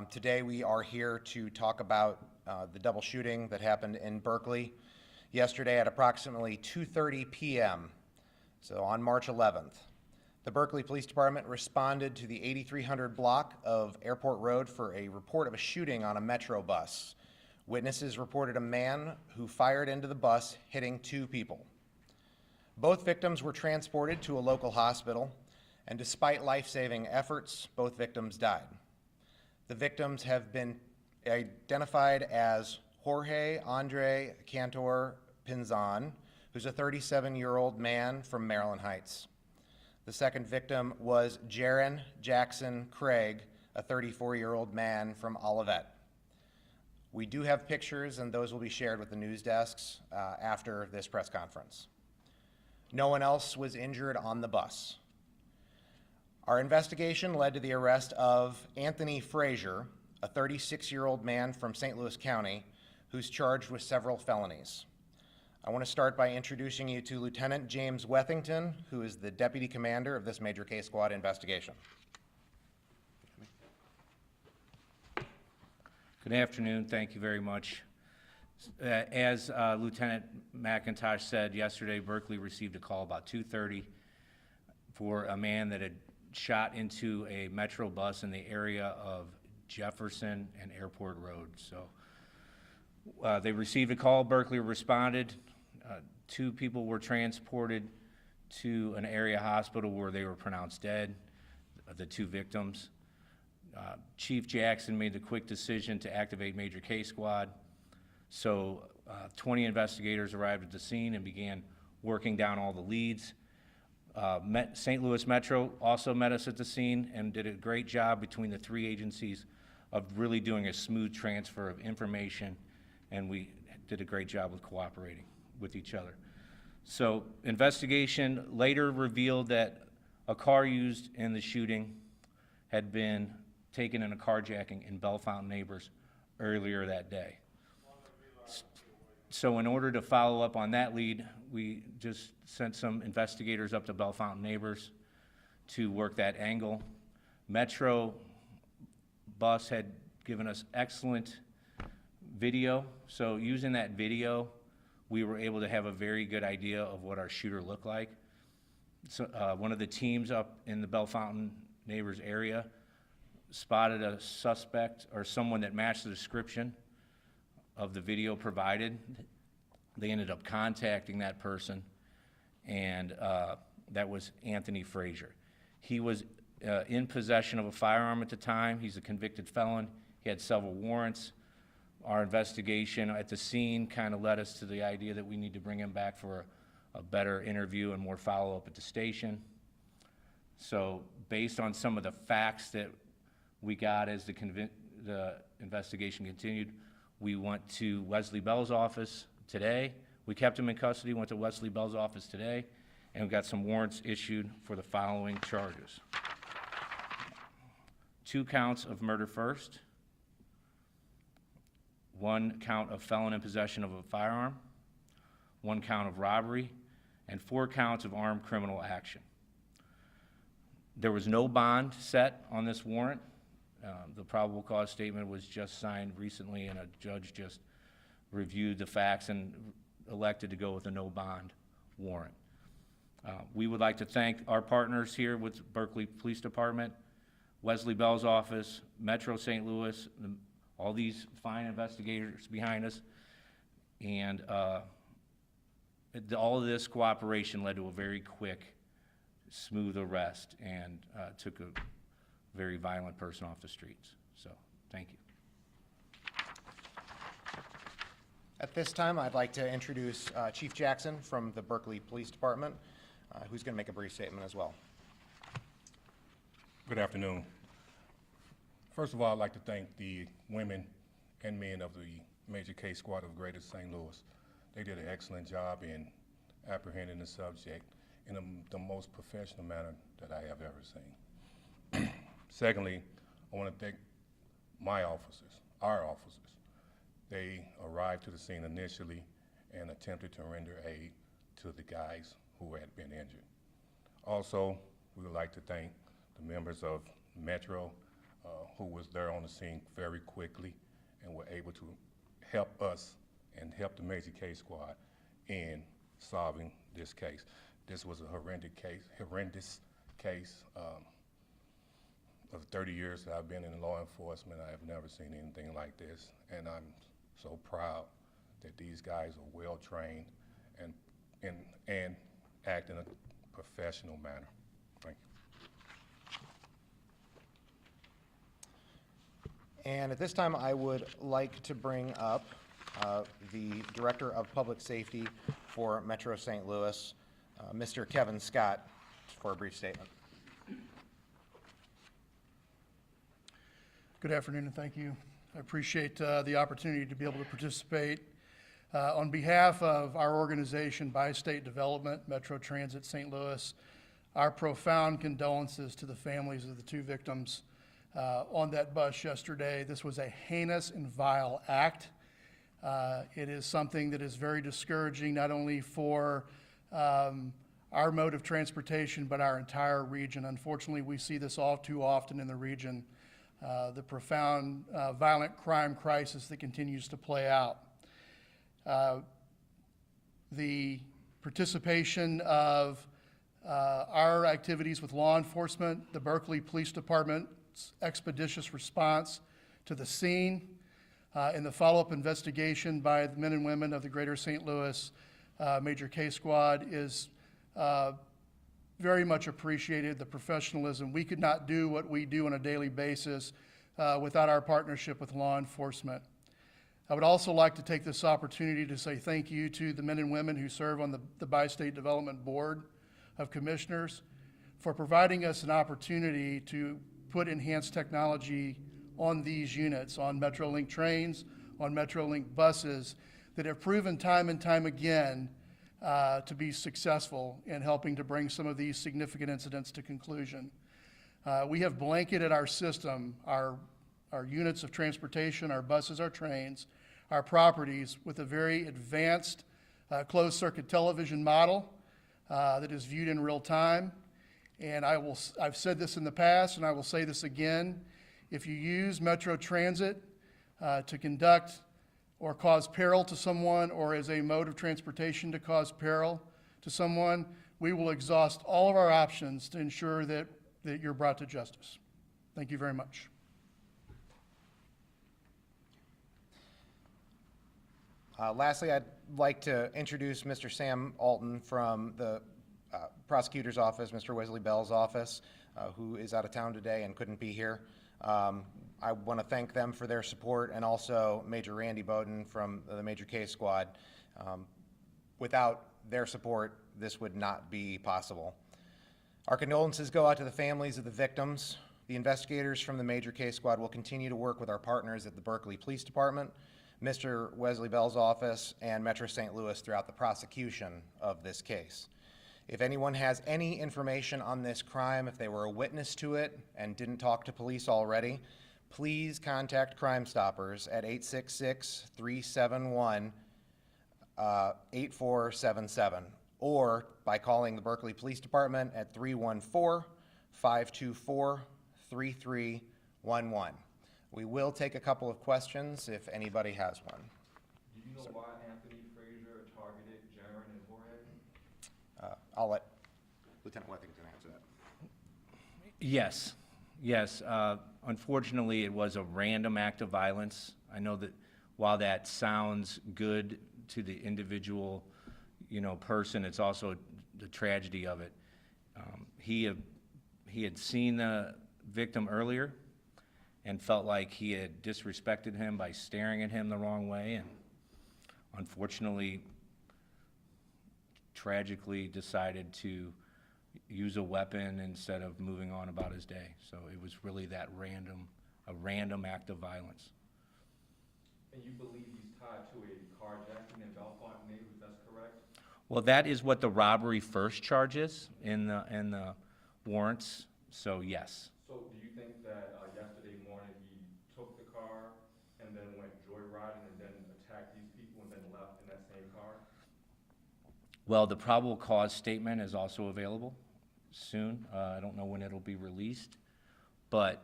Today we are here to talk about the double shooting that happened in Berkeley yesterday at approximately 2:30 p.m., so on March 11th. The Berkeley Police Department responded to the 8300 block of Airport Road for a report of a shooting on a MetroBus. Witnesses reported a man who fired into the bus, hitting two people. Both victims were transported to a local hospital, and despite life-saving efforts, both victims died. The victims have been identified as Jorge Andre Cantor Pinzon, who's a 37-year-old man from Maryland Heights. The second victim was Jaron Jackson Craig, a 34-year-old man from Olivet. We do have pictures, and those will be shared with the news desks after this press conference. No one else was injured on the bus. Our investigation led to the arrest of Anthony Frazier, a 36-year-old man from St. Louis County, who's charged with several felonies. I want to start by introducing you to Lieutenant James Wethington, who is the Deputy Commander of this Major Case Squad investigation. Good afternoon. Thank you very much. As Lieutenant McIntosh said yesterday, Berkeley received a call about 2:30 for a man that had shot into a Metro bus in the area of Jefferson and Airport Road. So they received a call, Berkeley responded. Two people were transported to an area hospital where they were pronounced dead, the two victims. Chief Jackson made the quick decision to activate Major Case Squad. So 20 investigators arrived at the scene and began working down all the leads. St. Louis Metro also met us at the scene and did a great job between the three agencies of really doing a smooth transfer of information, and we did a great job with cooperating with each other. So investigation later revealed that a car used in the shooting had been taken in a carjacking in Bellefontaine Neighbors earlier that day. So in order to follow up on that lead, we just sent some investigators up to Bellefontaine Neighbors to work that angle. Metro Bus had given us excellent video, so using that video, we were able to have a very good idea of what our shooter looked like. So one of the teams up in the Bellefontaine Neighbors area spotted a suspect or someone that matched the description of the video provided. They ended up contacting that person, and that was Anthony Frazier. He was in possession of a firearm at the time. He's a convicted felon. He had several warrants. Our investigation at the scene kind of led us to the idea that we need to bring him back for a better interview and more follow-up at the station. So based on some of the facts that we got as the investigation continued, we went to Wesley Bell's office today. We kept him in custody, went to Wesley Bell's office today, and we got some warrants issued for the following charges. 2 counts of murder first, 1 count of felon in possession of a firearm, 1 count of robbery, and 4 counts of armed criminal action. There was no bond set on this warrant. The probable cause statement was just signed recently, and a judge just reviewed the facts and elected to go with a no bond warrant. We would like to thank our partners here with Berkeley Police Department, Wesley Bell's office, Metro St. Louis, all these fine investigators behind us, and all of this cooperation led to a very quick, smooth arrest, and took a very violent person off the streets. So, thank you. At this time, I'd like to introduce Chief Jackson from the Berkeley Police Department, who's going to make a brief statement as well. Good afternoon. First of all, I'd like to thank the women and men of the Major Case Squad of Greater St. Louis. They did an excellent job in apprehending the subject in the most professional manner that I have ever seen. Secondly, I want to thank my officers, our officers. They arrived to the scene initially and attempted to render aid to the guys who had been injured. Also, we would like to thank the members of Metro, who was there on the scene very quickly and were able to help us and help the Major Case Squad in solving this case. This was a horrendous case. Of 30 years that I've been in law enforcement, I have never seen anything like this, and I'm so proud that these guys are well trained and act in a professional manner. Thank you. And at this time, I would like to bring up the Director of Public Safety for Metro St. Louis, Mr. Kevin Scott, for a brief statement. Good afternoon, and thank you. I appreciate the opportunity to be able to participate. On behalf of our organization, Bi-State Development, Metro Transit St. Louis, our profound condolences to the families of the two victims on that bus yesterday. This was a heinous and vile act. It is something that is very discouraging, not only for our mode of transportation, but our entire region. Unfortunately, we see this all too often in the region. The profound violent crime crisis that continues to play out. The participation of our activities with law enforcement, the Berkeley Police Department's expeditious response to the scene, and the follow-up investigation by the men and women of the Greater St. Louis Major Case Squad is very much appreciated. The professionalism. We could not do what we do on a daily basis without our partnership with law enforcement. I would also like to take this opportunity to say thank you to the men and women who serve on the Bi-State Development Board of Commissioners for providing us an opportunity to put enhanced technology on these units, on MetroLink trains, on MetroLink buses that have proven time and time again to be successful in helping to bring some of these significant incidents to conclusion. We have blanketed our system, our units of transportation, our buses, our trains, our properties with a very advanced closed-circuit television model that is viewed in real time. And I've said this in the past, and I will say this again. If you use Metro Transit to conduct or cause peril to someone, or as a mode of transportation to cause peril to someone, we will exhaust all of our options to ensure that you're brought to justice. Thank you very much. Lastly, I'd like to introduce Mr. Sam Alton from the prosecutor's office, Mr. Wesley Bell's office, who is out of town today and couldn't be here. I want to thank them for their support, and also Major Randy Bowden from the Major Case Squad. Without their support, this would not be possible. Our condolences go out to the families of the victims. The investigators from the Major Case Squad will continue to work with our partners at the Berkeley Police Department, Mr. Wesley Bell's office, and Metro St. Louis throughout the prosecution of this case. If anyone has any information on this crime, if they were a witness to it and didn't talk to police already, please contact Crime Stoppers at 866-371-8477, or by calling the Berkeley Police Department at 314-524-3311. We will take a couple of questions if anybody has one. Do you know why Anthony Frazier targeted Jaron and Jorge? I'll let Lieutenant Wethington answer that. Yes. Unfortunately, it was a random act of violence. I know that while that sounds good to the individual, person, it's also the tragedy of it. He had seen the victim earlier and felt like he had disrespected him by staring at him the wrong way, and unfortunately, tragically decided to use a weapon instead of moving on about his day. So it was really a random act of violence. And you believe he's tied to a carjacking in Bellefonte neighborhood, that's correct? Well, that is what the robbery first charge is in the warrants, so yes. So do you think that yesterday morning he took the car and then went joyriding and then attacked these people and then left in that same car? Well, the probable cause statement is also available soon. I don't know when it'll be released, but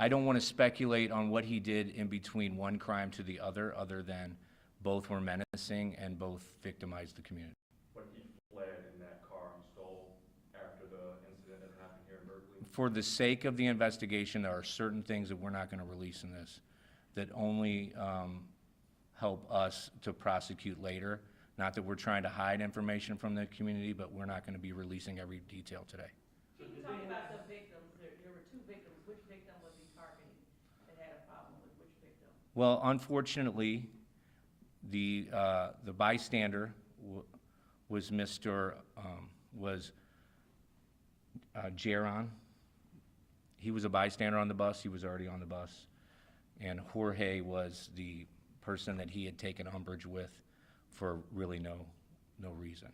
I don't want to speculate on what he did in between one crime to the other than both were menacing and both victimized the community. But he fled in that car he stole after the incident that happened here in Berkeley? For the sake of the investigation, there are certain things that we're not going to release in this that only help us to prosecute later. Not that we're trying to hide information from the community, but we're not going to be releasing every detail today. Can you talk about the victims? There were two victims. Which victim was he targeting that had a problem with which victim? Well, unfortunately, the bystander was Jaron. He was a bystander on the bus. He was already on the bus. And Jorge was the person that he had taken umbrage with for really no reason.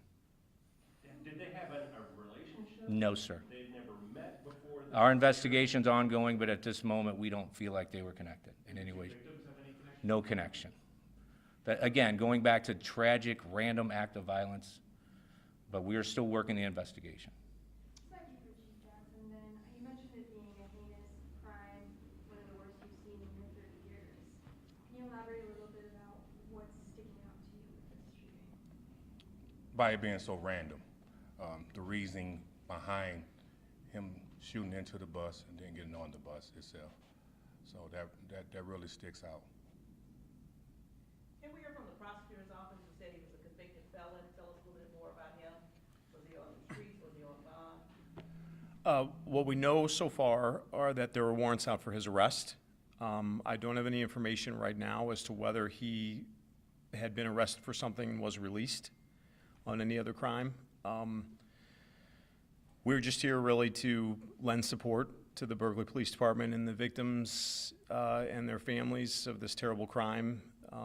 Did they have a relationship? No, sir. They'd never met before? Our investigation's ongoing, but at this moment, we don't feel like they were connected in any way. Victims have any connection? No connection. That, again, going back to tragic, random act of violence, but we are still working the investigation. Thank you for Chief Jackson. Then you mentioned it being a heinous crime, one of the worst you've seen in your 30 years. Can you elaborate a little bit about what's sticking out to you with this shooting? By it being so random, the reasoning behind him shooting into the bus and then getting on the bus itself. So that really sticks out. Can we hear from the prosecutor's office who said he was a convicted felon? Tell us a little bit more about him. Was he on the streets? Was he on bond? What we know so far are that there were warrants out for his arrest. I don't have any information right now as to whether he had been arrested for something and was released on any other crime. We're just here really to lend support to the Berkeley Police Department and the victims and their families of this terrible crime,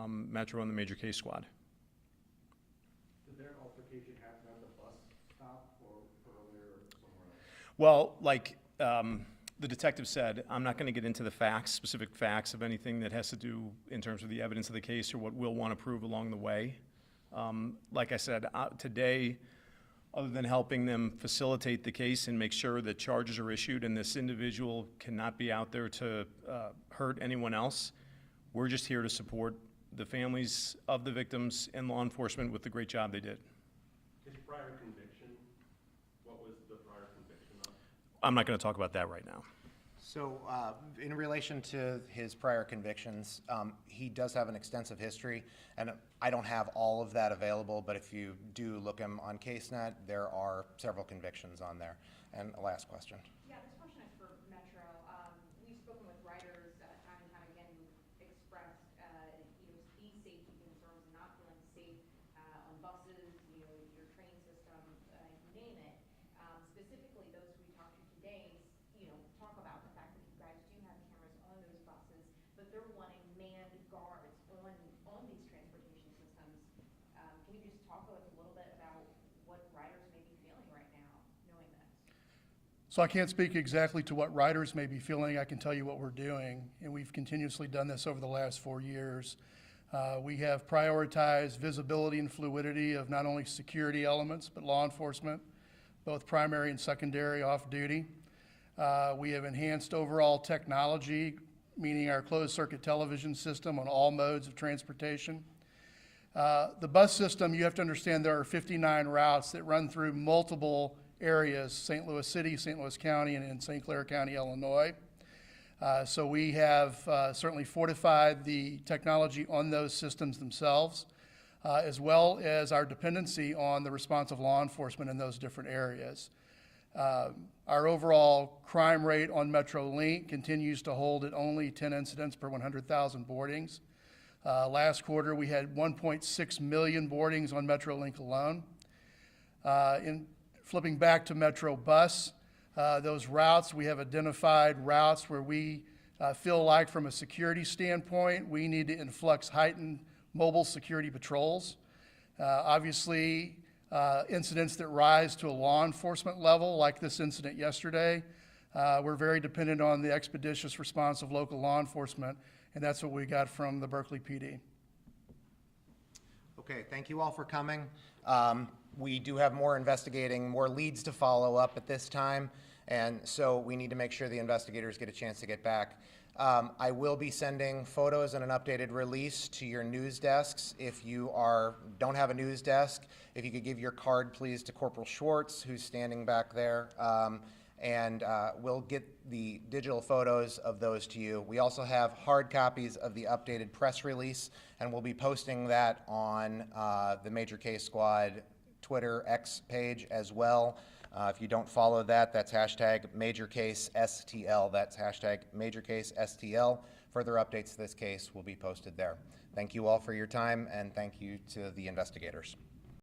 Metro and the Major Case Squad. Did their altercation happen at the bus stop or earlier somewhere else? Well, like the detective said, I'm not going to get into the facts, specific facts of anything that has to do in terms of the evidence of the case or what we'll want to prove along the way. Like I said, today, other than helping them facilitate the case and make sure that charges are issued and this individual cannot be out there to hurt anyone else, we're just here to support the families of the victims and law enforcement with the great job they did. His prior conviction, what was the prior conviction of? I'm not going to talk about that right now. So in relation to his prior convictions, he does have an extensive history, and I don't have all of that available, but if you do look him on CaseNet, there are several convictions on there. And a last question. Yeah, this question is for Metro. We've spoken with writers time and time again who expressed speed safety concerns and not feeling safe on buses, your train system, you name it. Specifically, those who we talked to today, talk about the fact that you guys do have cameras on those buses, but they're wanting manned guards on these transportation systems. Can you just talk to us a little bit about what riders may be feeling right now, knowing this? So I can't speak exactly to what riders may be feeling. I can tell you what we're doing, and we've continuously done this over the last 4 years. We have prioritized visibility and fluidity of not only security elements, but law enforcement, both primary and secondary off-duty. We have enhanced overall technology, meaning our closed-circuit television system on all modes of transportation. The bus system, you have to understand there are 59 routes that run through multiple areas, St. Louis City, St. Louis County, and in St. Clair County, Illinois. So we have certainly fortified the technology on those systems themselves, as well as our dependency on the response of law enforcement in those different areas. Our overall crime rate on MetroLink continues to hold at only 10 incidents per 100,000 boardings. Last quarter, we had 1.6 million boardings on MetroLink alone. In flipping back to MetroBus, those routes, we have identified routes where we feel like from a security standpoint, we need to influx heightened mobile security patrols. Obviously, incidents that rise to a law enforcement level, like this incident yesterday, we're very dependent on the expeditious response of local law enforcement, and that's what we got from the Berkeley PD. Okay, thank you all for coming. We do have more investigating, more leads to follow up at this time, And so we need to make sure the investigators get a chance to get back. I will be sending photos and an updated release to your news desks. If you don't have a news desk, if you could give your card, please, to Corporal Schwartz, who's standing back there, and we'll get the digital photos of those to you. We also have hard copies of the updated press release, and we'll be posting that on the Major Case Squad Twitter X page as well. If you don't follow that, that's hashtag MajorCaseSTL. That's hashtag MajorCaseSTL. Further updates to this case will be posted there. Thank you all for your time, and thank you to the investigators.